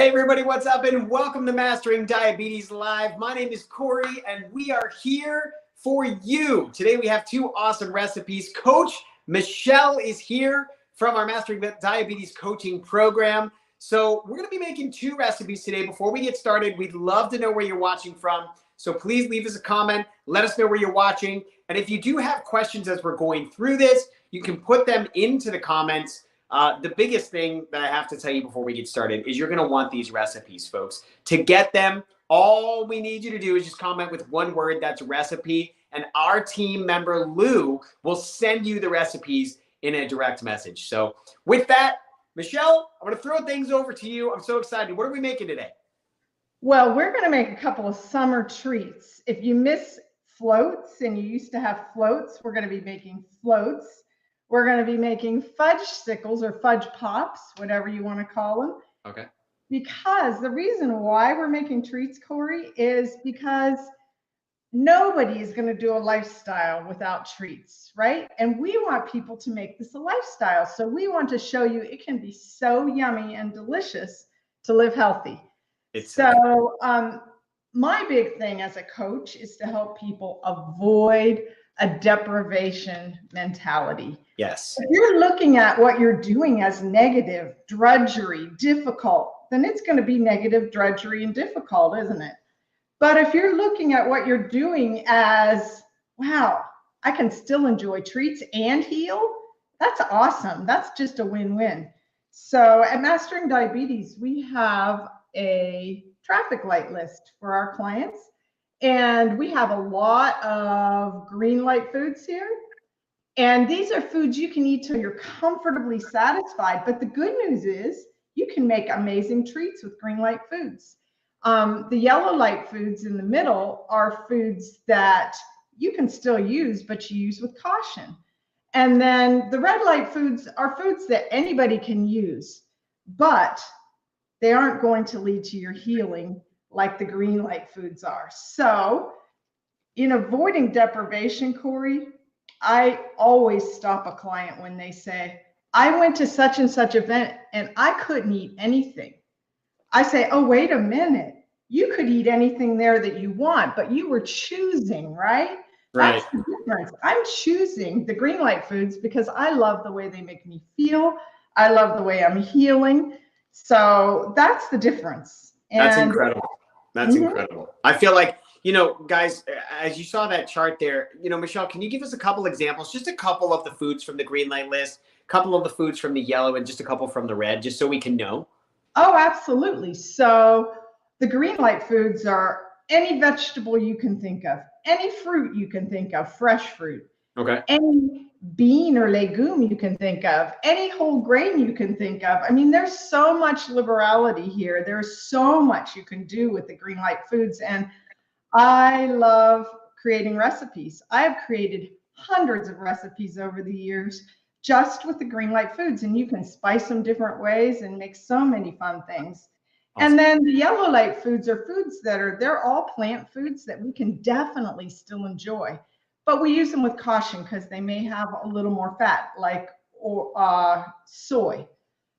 Hey everybody, what's up and welcome to Mastering Diabetes Live. My name is Corey and we are here for you. Today we have two awesome recipes. Coach Michelle is here from our Mastering Diabetes coaching program. So we're going to be making two recipes today. Before we get started, we'd love to know where you're watching from. So please leave us a comment. Let us know where you're watching. And if you do have questions as we're going through this, you can put them into the comments. The biggest thing that I have to tell you before we get started is you're going to want these recipes, folks. To get them, all we need you to do is just comment with one word, that's recipe, and our team member, Lou, will send you the recipes in a direct message. So with that, Michelle, I'm going to throw things over to you. I'm so excited. What are we making today? Well, we're going to make a couple of summer treats. If you miss floats and you used to have floats, we're going to be making floats. We're going to be making fudgesicles or fudge pops, whatever you want to call them. Okay. Because the reason why we're making treats, Corey, is because nobody is going to do a lifestyle without treats, right? And we want people to make this a lifestyle. So we want to show you it can be so yummy and delicious to live healthy. My big thing as a coach is to help people avoid a deprivation mentality. Yes. If you're looking at what you're doing as negative, drudgery, difficult, then it's going to be negative, drudgery, and difficult, isn't it? But if you're looking at what you're doing as, wow, I can still enjoy treats and heal, that's awesome. That's just a win-win. So at Mastering Diabetes, we have a traffic light list for our clients. And we have a lot of green light foods here. And these are foods you can eat till you're comfortably satisfied. But the good news is you can make amazing treats with green light foods. The yellow light foods in the middle are foods that you can still use, but you use with caution. And then the red light foods are foods that anybody can use, but they aren't going to lead to your healing like the green light foods are. So in avoiding deprivation, Corey, I always stop a client when they say, I went to such and such event and I couldn't eat anything. I say, oh, wait a minute. You could eat anything there that you want, but you were choosing, right? Right. That's the difference. I'm choosing the green light foods because I love the way they make me feel. I love the way I'm healing. So that's the difference. That's incredible. That's incredible. I feel like, guys, as you saw that chart there, Michelle, can you give us a couple examples, just a couple of the foods from the green light list, a couple of the foods from the yellow, and just a couple from the red, just so we can know? Oh, absolutely. So the green light foods are any vegetable you can think of, any fruit you can think of, fresh fruit. Okay. Any bean or legume you can think of, any whole grain you can think of. I mean, there's so much liberality here. There's so much you can do with the green light foods. And I love creating recipes. I have created hundreds of recipes over the years just with the green light foods. And you can spice them different ways and make so many fun things. Awesome. And then the yellow light foods are foods they're all plant foods that we can definitely still enjoy. But we use them with caution because they may have a little more fat, like soy.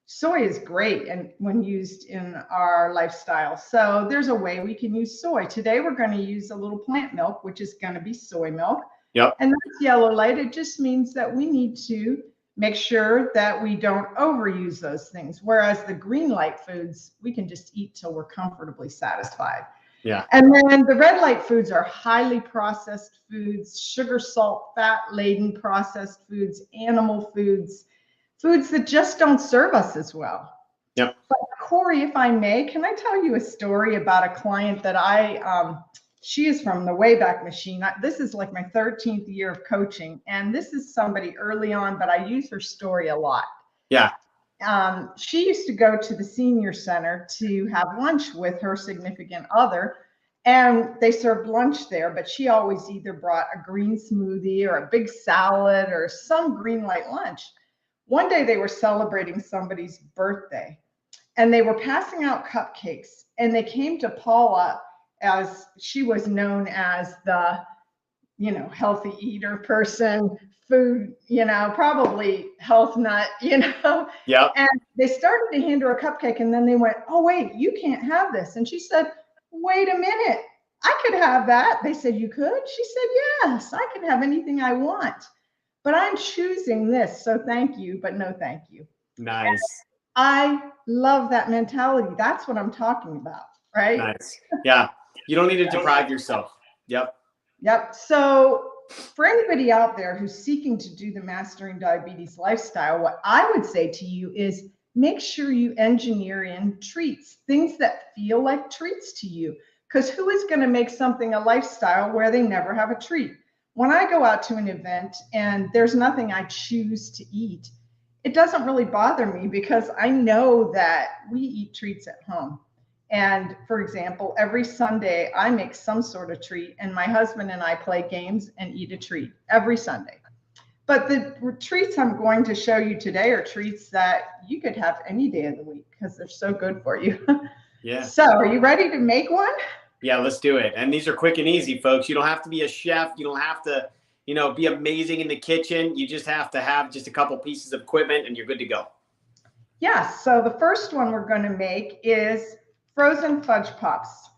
Soy is great and when used in our lifestyle. So there's a way we can use soy. Today we're going to use a little plant milk, which is going to be soy milk. Yep. And that's yellow light. It just means that we need to make sure that we don't overuse those things. Whereas the green light foods, we can just eat till we're comfortably satisfied. Yeah. And then the red light foods are highly processed foods, sugar, salt, fat-laden processed foods, animal foods, foods that just don't serve us as well. Yep. But Corey, if I may, can I tell you a story about a client that she is from the Wayback Machine. This is like my 13th year of coaching, and this is somebody early on, but I use her story a lot. Yeah. She used to go to the senior center to have lunch with her significant other, and they served lunch there, but she always either brought a green smoothie or a big salad or some green light lunch. One day they were celebrating somebody's birthday and they were passing out cupcakes, and they came to Paula, as she was known as the healthy eater person, food, probably health nut, Yep. And they started to hand her a cupcake, and then they went, "Oh, wait, you can't have this." And she said, "Wait a minute, I could have that." They said, "You could?" She said, "Yes, I could have anything I want, but I'm choosing this. So thank you, but no thank you." Nice. I love that mentality. That's what I'm talking about, right? Nice. Yeah. You don't need to deprive yourself. Yep. Yep. So for anybody out there who's seeking to do the Mastering Diabetes lifestyle, what I would say to you is make sure you engineer in treats, things that feel like treats to you. Because who is going to make something a lifestyle where they never have a treat? When I go out to an event and there's nothing I choose to eat, it doesn't really bother me because I know that we eat treats at home. And for example, every Sunday I make some sort of treat, and my husband and I play games and eat a treat every Sunday. But the treats I'm going to show you today are treats that you could have any day of the week because they're so good for you. Yeah. So are you ready to make one? Yeah, let's do it. And these are quick and easy, folks. You don't have to be a chef. You don't have to, be amazing in the kitchen. You just have to have just a couple pieces of equipment and you're good to go. Yes. So the first one we're going to make is frozen fudge pops.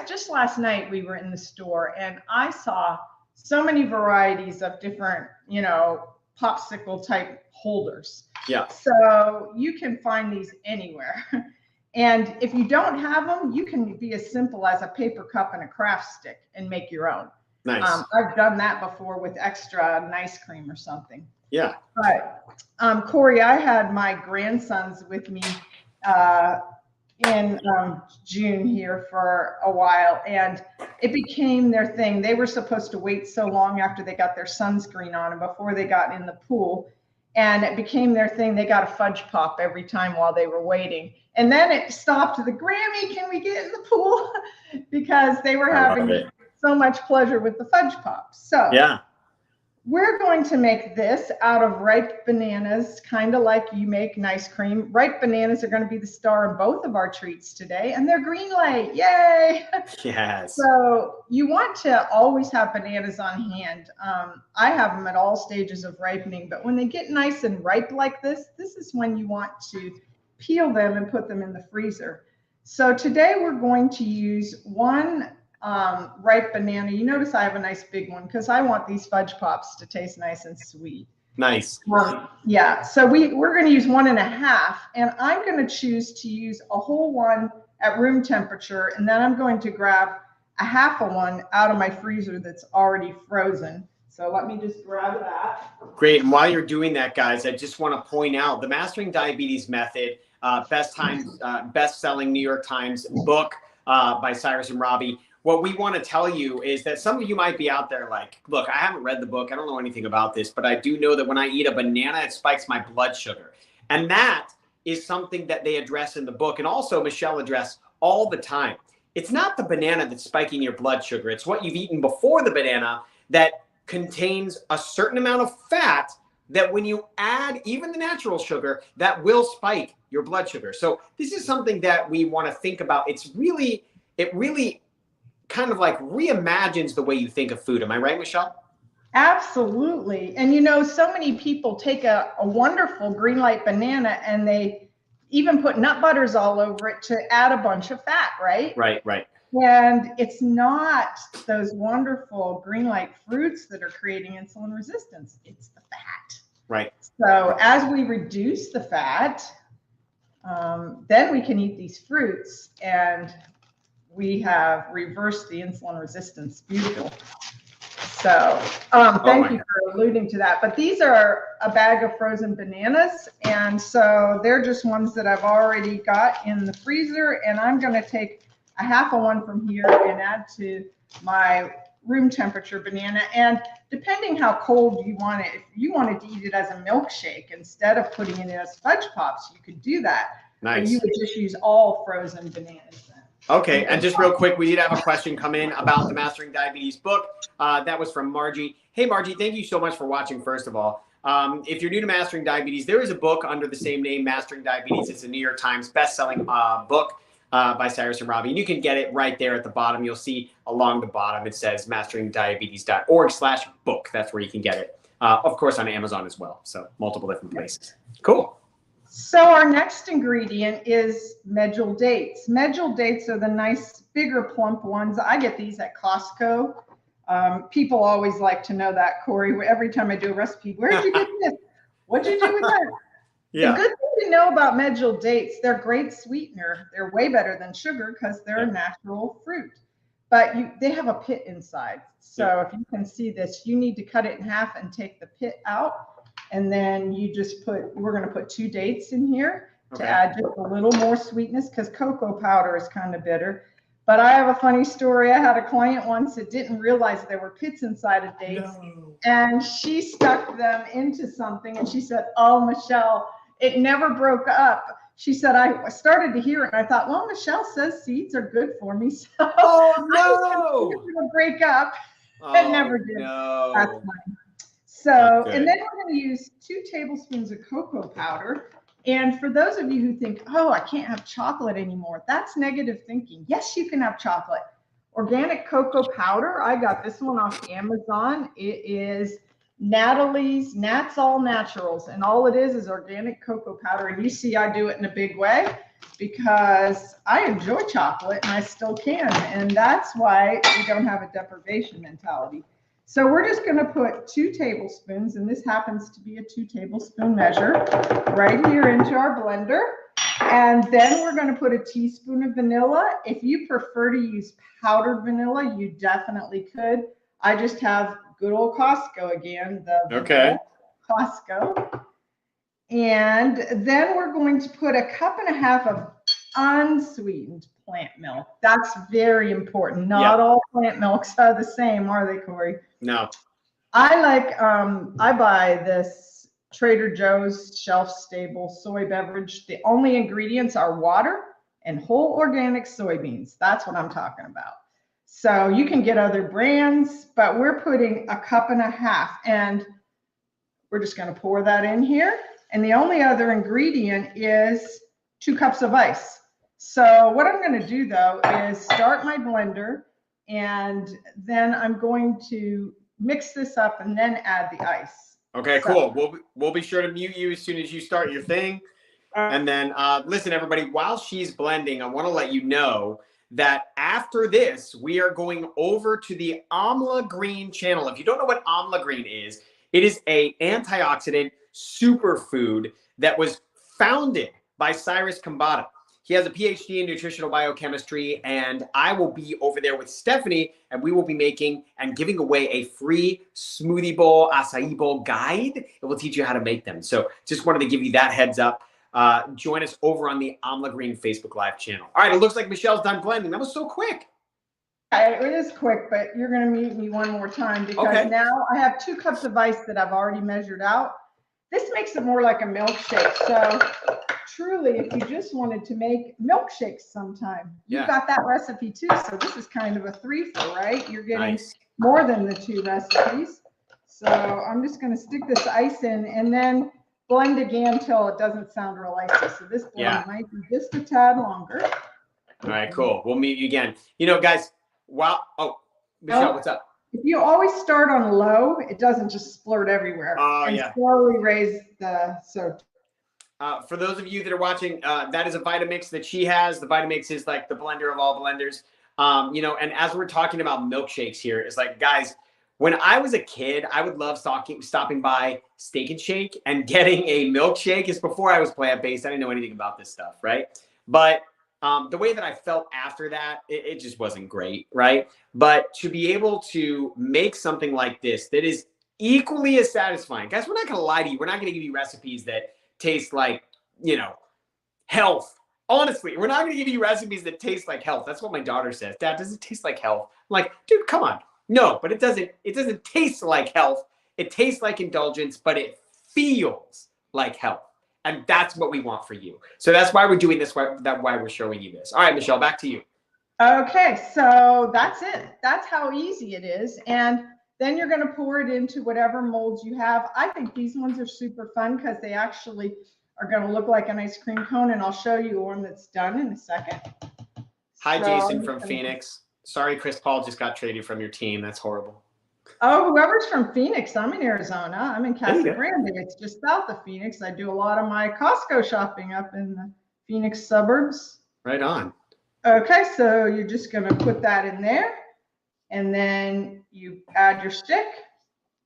Just last night we were in the store and I saw so many varieties of different, popsicle type holders. Yeah. So you can find these anywhere. And if you don't have them, you can be as simple as a paper cup and a craft stick and make your own. Nice. I've done that before with extra ice cream or something. Yeah. But Corey, I had my grandsons with me in June here for a while, and it became their thing. They were supposed to wait so long after they got their sunscreen on and before they got in the pool, and it became their thing. They got a fudge pop every time while they were waiting. And then it stopped to the Grammy, can we get in the pool? Because they were having so much pleasure with the fudge pops. So yeah. We're going to make this out of ripe bananas, kind of like you make ice cream. Ripe bananas are going to be the star in both of our treats today, and they're green light. Yay! Yes. So you want to always have bananas on hand. I have them at all stages of ripening, but when they get nice and ripe like this is when you want to peel them and put them in the freezer. So today we're going to use one ripe banana. You notice I have a nice big one because I want these fudge pops to taste nice and sweet. Nice. Yeah, so we're going to use 1.5, and I'm going to choose to use a whole one at room temperature, and then I'm going to grab a half a one out of my freezer that's already frozen. So let me just grab that. Great. And while you're doing that, guys, I just want to point out the Mastering Diabetes Method, best-selling New York Times book by Cyrus and Robbie. What we want to tell you is that some of you might be out there like, look, I haven't read the book. I don't know anything about this, but I do know that when I eat a banana, it spikes my blood sugar. And that is something that they address in the book. And also Michelle addressed all the time. It's not the banana that's spiking your blood sugar. It's what you've eaten before the banana that contains a certain amount of fat that when you add even the natural sugar, that will spike your blood sugar. So this is something that we want to think about. It really kind of like reimagines the way you think of food. Am I right, Michelle? Absolutely. And so many people take a wonderful green light banana and they even put nut butters all over it to add a bunch of fat, right? Right. And it's not those wonderful green light fruits that are creating insulin resistance. It's the fat. Right. So as we reduce the fat, then we can eat these fruits and we have reversed the insulin resistance. Beautiful. So thank you for alluding to that. But these are a bag of frozen bananas. And so they're just ones that I've already got in the freezer. And I'm going to take a half a one from here and add to my room temperature banana. And depending how cold you want it, if you wanted to eat it as a milkshake instead of putting it as fudge pops, you could do that. Nice. But you would just use all frozen bananas then. Okay, and just real quick, we did have a question come in about the Mastering Diabetes book. That was from Margie. Hey, Margie, thank you so much for watching, first of all. If you're new to Mastering Diabetes, there is a book under the same name, Mastering Diabetes. It's a New York Times best-selling book. by Cyrus and Robbie. And you can get it right there at the bottom. You'll see along the bottom, it says masteringdiabetes.org/book. That's where you can get it. Of course, on Amazon as well. So multiple different places. Cool. So our next ingredient is medjool dates. Medjool dates are the nice, bigger, plump ones. I get these at Costco. People always like to know that, Corey. Every time I do a recipe, where'd you get this? What'd you do with that? Yeah. The good thing to know about medjool dates, they're great sweetener. They're way better than sugar because they're a natural fruit. But they have a pit inside. So if you can see this, you need to cut it in half and take the pit out. And then you just we're going to put 2 dates in here to add just a little more sweetness because cocoa powder is kind of bitter. But I have a funny story. I had a client once that didn't realize there were pits inside of dates. No. And she stuck them into something and she said, "Oh, Michelle, it never broke up." She said, "I started to hear it and I thought, well, Michelle says seeds are good for me." So oh, no. I was going to break up. It never did. No. That's fine. So, and then we're going to use 2 tablespoons of cocoa powder. And for those of you who think, oh, I can't have chocolate anymore, that's negative thinking. Yes, you can have chocolate. Organic cocoa powder, I got this one off Amazon. It is Natalie's Nats All Naturals. And all it is organic cocoa powder. And you see I do it in a big way because I enjoy chocolate and I still can. And that's why we don't have a deprivation mentality. So we're just going to put 2 tablespoons, and this happens to be a 2 tablespoon measure, right here into our blender. And then we're going to put a teaspoon of vanilla. If you prefer to use powdered vanilla, you definitely could. I just have good old Costco again, the Costco. And then we're going to put a 1.5 cups of unsweetened plant milk. That's very important. Not all plant milks are the same, are they, Corey? No. I buy this Trader Joe's shelf-stable soy beverage. The only ingredients are water and whole organic soybeans. That's what I'm talking about. So you can get other brands, but we're putting a 1.5 cups, and we're just going to pour that in here. And the only other ingredient is 2 cups of ice. So what I'm going to do, though, is start my blender, and then I'm going to mix this up and then add the ice. Okay, cool. We'll be sure to mute you as soon as you start your thing. And then listen, everybody, while she's blending, I want to let you know that after this, we are going over to the Amla Green channel. If you don't know what Amla Green is, it is an antioxidant superfood that was founded by Cyrus Kambata. He has a PhD in nutritional biochemistry, and I will be over there with Stephanie, and we will be making and giving away a free smoothie bowl, acai bowl guide. It will teach you how to make them. So just wanted to give you that heads up. Join us over on the Amla Green Facebook Live channel. All right, it looks like Michelle's done blending. That was so quick. It is quick, but you're going to meet me one more time because now I have 2 cups of ice that I've already measured out. This makes it more like a milkshake. So truly, if you just wanted to make milkshakes sometime, you've got that recipe too. So this is kind of a 3-for, right? You're getting more than the 2 recipes. So I'm just going to stick this ice in and then blend again until it doesn't sound real icy. So this blend might be just a tad longer. All right, cool. We'll meet you again. You know, guys, Michelle, what's up? If you always start on low, it doesn't just splurt everywhere. And slowly raise the for those of you that are watching, that is a Vitamix that she has. The Vitamix is like the blender of all blenders. You know, and as we're talking about milkshakes here, it's like, guys, when I was a kid, I would love stopping by Steak and Shake and getting a milkshake. It's before I was plant-based. I didn't know anything about this stuff, right? But the way that I felt after that, it just wasn't great, right? But to be able to make something like this that is equally as satisfying, guys, we're not going to lie to you. We're not going to give you recipes that taste like, you know, health. Honestly, we're not going to give you recipes that taste like health. That's what my daughter says. Dad, does it taste like health? I'm like, dude, come on. No, but it doesn't taste like health. It tastes like indulgence, but it feels like health. And that's what we want for you. So that's why we're doing this, why we're showing you this. All right, Michelle, back to you. Okay, so that's it. That's how easy it is. And then you're going to pour it into whatever molds you have. I think these ones are super fun because they actually are going to look like an ice cream cone. And I'll show you one that's done in a second. Hi, So Jason from Phoenix. Sorry, Chris Paul just got traded from your team. That's horrible. Oh, whoever's from Phoenix, I'm in Arizona. I'm in There you Casa go. Grande. It's just south of Phoenix. I do a lot of my Costco shopping up in the Phoenix suburbs. Right on. Okay, so you're just going to put that in there, and then you add your stick,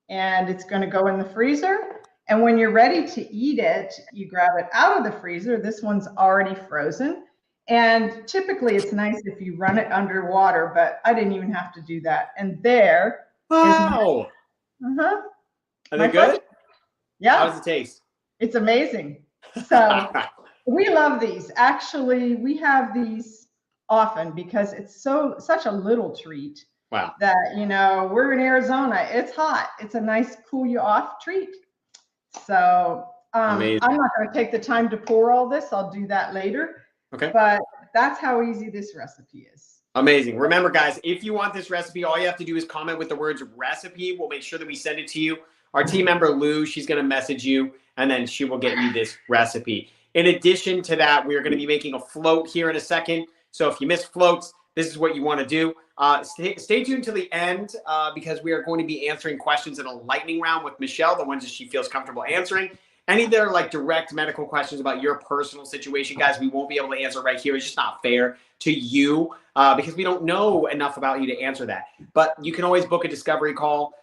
and it's going to go in the freezer. And when you're ready to eat it, you grab it out of the freezer. This one's already frozen. And typically it's nice if you run it underwater, but I didn't even have to do that. And there is my, Wow. Are they my good? Yeah. How does it taste? It's amazing. So we love these. Actually, we have these often because it's such a little treat. Wow. That, we're in Arizona. It's hot. It's a nice cool you off treat. So I'm not going to take the time to pour all this. I'll do that later. Okay. But that's how easy this recipe is. Amazing. Remember, guys, if you want this recipe, all you have to do is comment with the words recipe. We'll make sure that we send it to you. Our team member, Lou, she's going to message you, and then she will get you this recipe. In addition to that, we are going to be making a float here in a second. So if you miss floats, this is what you want to do. Stay tuned to the end because we are going to be answering questions in a lightning round with Michelle, the ones that she feels comfortable answering. Any that are like direct medical questions about your personal situation, guys, we won't be able to answer right here. It's just not fair to you because we don't know enough about you to answer that. But you can always book a discovery call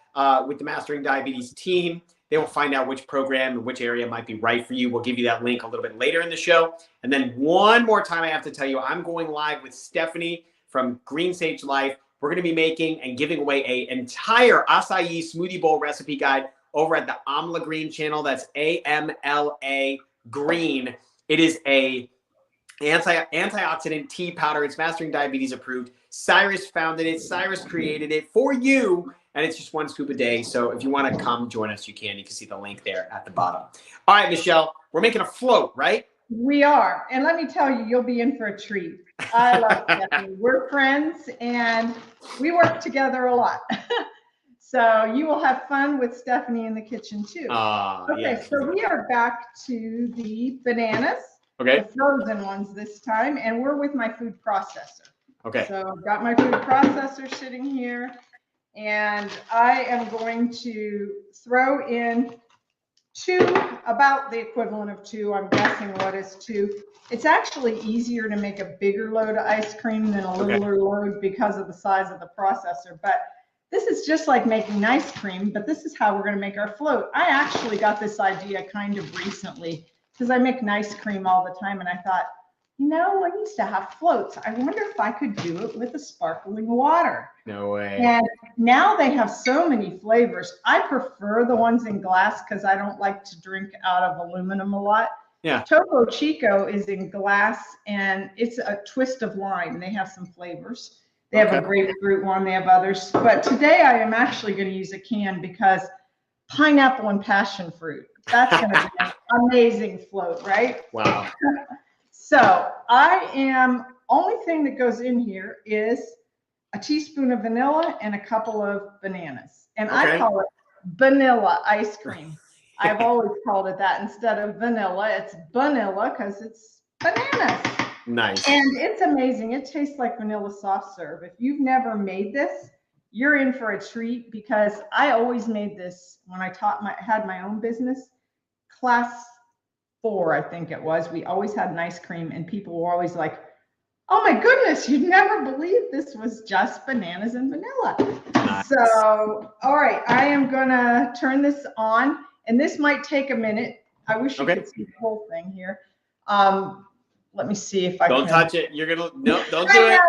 with the Mastering Diabetes team. They will find out which program and which area might be right for you. We'll give you that link a little bit later in the show. And then one more time, I have to tell you, I'm going live with Stephanie from Green Sage Life. We're going to be making and giving away an entire acai smoothie bowl recipe guide over at the Amla Green channel. That's AMLA Green. It is a antioxidant tea powder. It's Mastering Diabetes approved. Cyrus founded it. Cyrus created it for you. And it's just 1 scoop a day. So if you want to come join us, you can. You can see the link there at the bottom. All right, Michelle, we're making a float, right? We are. And let me tell you, you'll be in for a treat. I love Stephanie. We're friends and we work together a lot. So you will have fun with Stephanie in the kitchen too. Okay, yes. So we are back to the bananas. Okay. The frozen ones this time. And we're with my food processor. Okay. So I've got my food processor sitting here. And I am going to throw in about the equivalent of 2. I'm guessing what is 2. It's actually easier to make a bigger load of ice cream than a littler load because of the size of the processor. But this is just like making ice cream, but this is how we're going to make our float. I actually got this idea kind of recently because I make ice cream all the time. And I thought, I used to have floats. I wonder if I could do it with a sparkling water. No way. And now they have so many flavors. I prefer the ones in glass because I don't like to drink out of aluminum a lot. Yeah. Topo Chico is in glass and it's a twist of lime. They have some flavors. They have a grapefruit one. They have others. But today I am actually going to use a can because pineapple and passion fruit. That's going to be an amazing float, right? Wow. So only thing that goes in here is a teaspoon of vanilla and a couple of bananas. And I call it vanilla ice cream. I've always called it that instead of vanilla. It's vanilla because it's bananas. Nice. And it's amazing. It tastes like vanilla soft serve. If you've never made this, you're in for a treat because I always made this when I had my own business. Class 4, I think it was. We always had an ice cream and people were always like, oh my goodness, you'd never believe this was just bananas and vanilla. Nice. So, all right, I am gonna turn this on and this might take a minute. I wish you could see the whole thing here. Let me see if I can. Don't touch it. You're gonna, no, don't do it.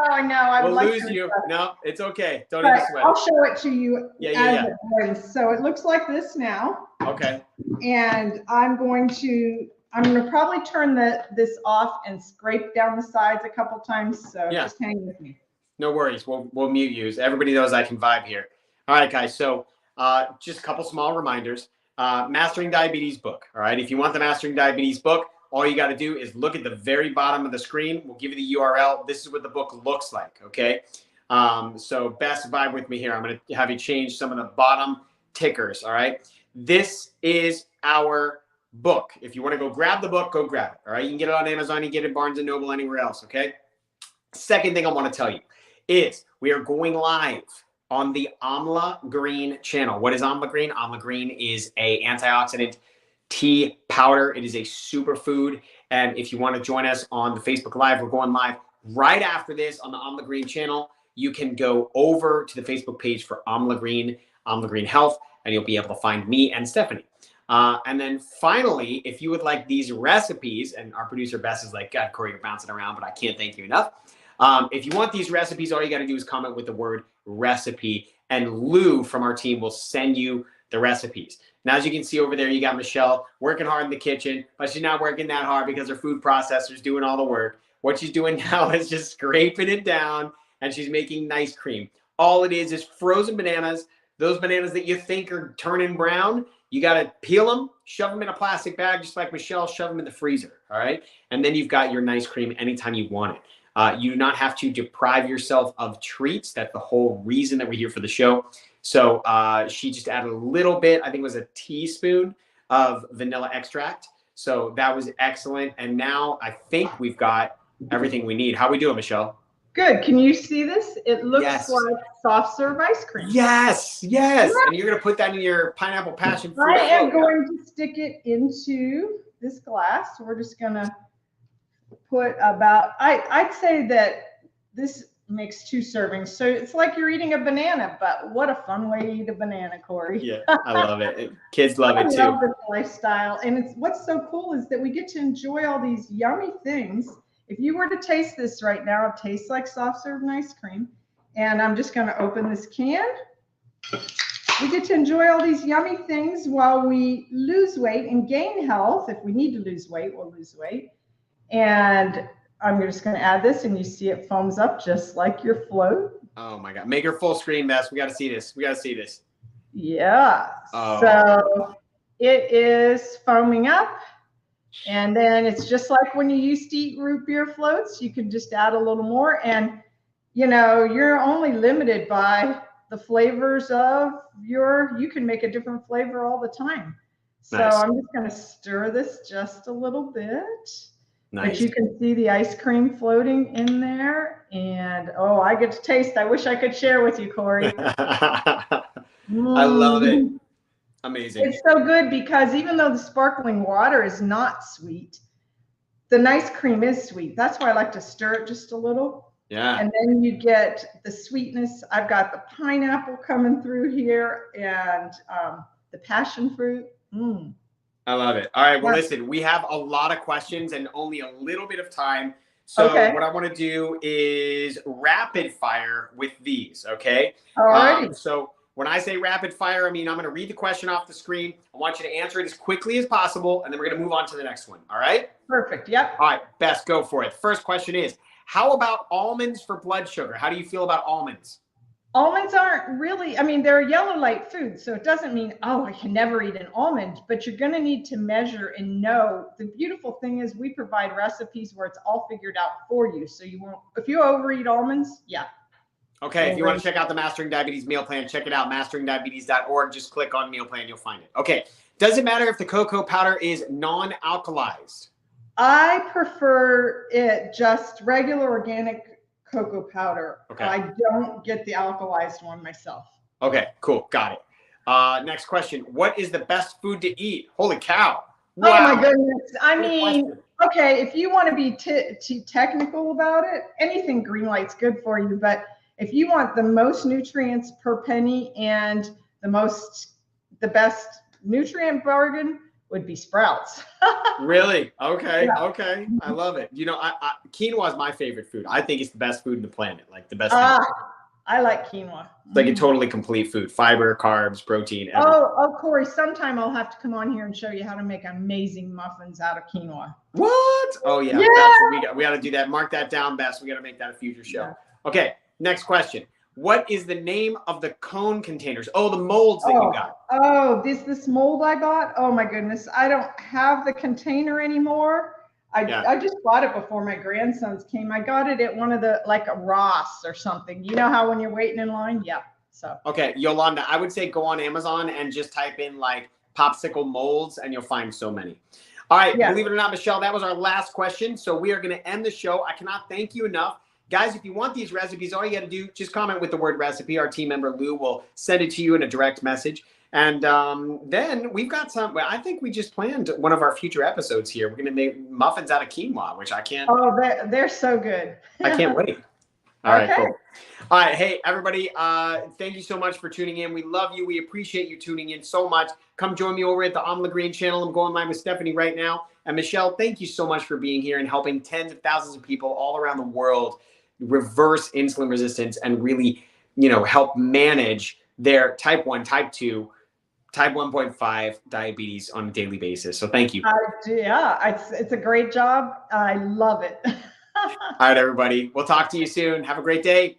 I know. We'll lose you. No, it's okay. Don't even sweat. I'll show it to you. Yeah. So it looks like this now. Okay. And I'm going to probably turn this off and scrape down the sides a couple times. So just hang with me. No worries. We'll mute you. Everybody knows I can vibe here. All right, guys. So just a couple small reminders. Mastering Diabetes book. All right. If you want the Mastering Diabetes book, all you got to do is look at the very bottom of the screen. We'll give you the URL. This is what the book looks like. Okay. So best vibe with me here. I'm going to have you change some of the bottom tickers. All right. This is our book. If you want to go grab the book, go grab it. All right. You can get it on Amazon. You can get it at Barnes & Noble, anywhere else. Okay. Second thing I want to tell you is we are going live on the Amla Green channel. What is Amla Green? Amla Green is a antioxidant tea powder. It is a superfood. And if you want to join us on the Facebook Live, we're going live right after this on the Amla Green channel. You can go over to the Facebook page for Amla Green Health, and you'll be able to find me and Stephanie. And then finally, if you would like these recipes, and our producer Bess is like, God, Corey, you're bouncing around, but I can't thank you enough. If you want these recipes, all you got to do is comment with the word recipe, and Lou from our team will send you the recipes. Now, as you can see over there, you got Michelle working hard in the kitchen, but she's not working that hard because her food processor's doing all the work. What she's doing now is just scraping it down, and she's making nice cream. All it is frozen bananas. Those bananas that you think are turning brown, you got to peel them, shove them in a plastic bag, just like Michelle, shove them in the freezer, all right? And then you've got your nice cream anytime you want it. You do not have to deprive yourself of treats. That's the whole reason that we're here for the show. So she just added a little bit, I think it was a teaspoon of vanilla extract. So that was excellent. And now I think we've got everything we need. How are we doing, Michelle? Good. Can you see this? It looks like soft serve ice cream. Yes, yes. And you're going to put that in your pineapple passion fruit. I am going to stick it into this glass. We're just going to put about, I'd say that this makes 2 servings. So it's like you're eating a banana, but what a fun way to eat a banana, Corey. Yeah, I love it. Kids love it too. I love this lifestyle. And what's so cool is that we get to enjoy all these yummy things. If you were to taste this right now, it tastes like soft serve ice cream. And I'm just going to open this can. We get to enjoy all these yummy things while we lose weight and gain health. If we need to lose weight, we'll lose weight. And I'm just going to add this, and you see it foams up just like your float. Oh my God. Make her full screen, Bess. We got to see this. We got to see this. Yeah. Oh. So it is foaming up. And then it's just like when you used to eat root beer floats, you could just add a little more. And, you know, you're only limited by the flavors of you can make a different flavor all the time. So nice. I'm just going to stir this just a little bit. Nice. But you can see the ice cream floating in there. And, oh, I get to taste. I wish I could share with you, Corey. I love it. Amazing. It's so good because even though the sparkling water is not sweet, the nice cream is sweet. That's why I like to stir it just a little. Yeah. And then you get the sweetness. I've got the pineapple coming through here and the passion fruit. I love it. All right. Well, listen, we have a lot of questions and only a little bit of time. So what I want to do is rapid fire with these. Okay. All right. So when I say rapid fire, I mean, I'm going to read the question off the screen. I want you to answer it as quickly as possible, and then we're going to move on to the next one. All right? Perfect. Yep. All right, Bess, go for it. First question is, how about almonds for blood sugar? How do you feel about almonds? Almonds aren't really, I mean, they're a yellow light food, so it doesn't mean, oh, I can never eat an almond, but you're going to need to measure and know. The beautiful thing is we provide recipes where it's all figured out for you. So you won't, if you overeat almonds, Okay, if you want to check out the Mastering Diabetes meal plan, check it out, masteringdiabetes.org. Just click on meal plan, you'll find it. Okay, does it matter if the cocoa powder is non-alkalized? I prefer it just regular organic cocoa powder. Okay. I don't get the alkalized one myself. Okay, cool, got it. Next question, what is the best food to eat? Holy cow. Wow. Oh my goodness. I Good mean, question. okay, if you want to be too technical about it, anything green light's good for you, but if you want the most nutrients per penny and the best nutrient bargain would be sprouts. Really? Okay. Yeah. Okay. I love it. You know, quinoa is my favorite food. I think it's the best food on the planet. Like the best. I like quinoa. It's like a totally complete food. Fiber, carbs, protein. Everything. Oh, Corey, sometime I'll have to come on here and show you how to make amazing muffins out of quinoa. What? Oh yeah. Yeah. That's what we got to do that. Mark that down, Bess. We got to make that a future show. Yeah. Okay. Next question. What is the name of the cone containers? Oh, the molds that you got. Oh, this mold I bought. Oh my goodness. I don't have the container anymore. I just bought it before my grandsons came. I got it at one of the, like a Ross or something. You know how when you're waiting in line? Yeah. So. Okay, Yolanda, I would say go on Amazon and just type in like popsicle molds and you'll find so many. All right, believe it or not, Michelle, that was our last question. So we are going to end the show. I cannot thank you enough. Guys, if you want these recipes, all you got to do, just comment with the word recipe. Our team member Lou will send it to you in a direct message. And then we've got some, I think we just planned one of our future episodes here. We're going to make muffins out of quinoa, which I can't. Oh, they're so good. I can't wait. All right, Okay. cool. All right. Hey, everybody. Thank you so much for tuning in. We love you. We appreciate you tuning in so much. Come join me over at the On the Green channel. I'm going live with Stephanie right now. And Michelle, thank you so much for being here and helping tens of thousands of people all around the world reverse insulin resistance and really, help manage their type 1, type 2, type 1.5 diabetes on a daily basis. So thank you. Yeah, it's a great job. I love it. All right, everybody. We'll talk to you soon. Have a great day.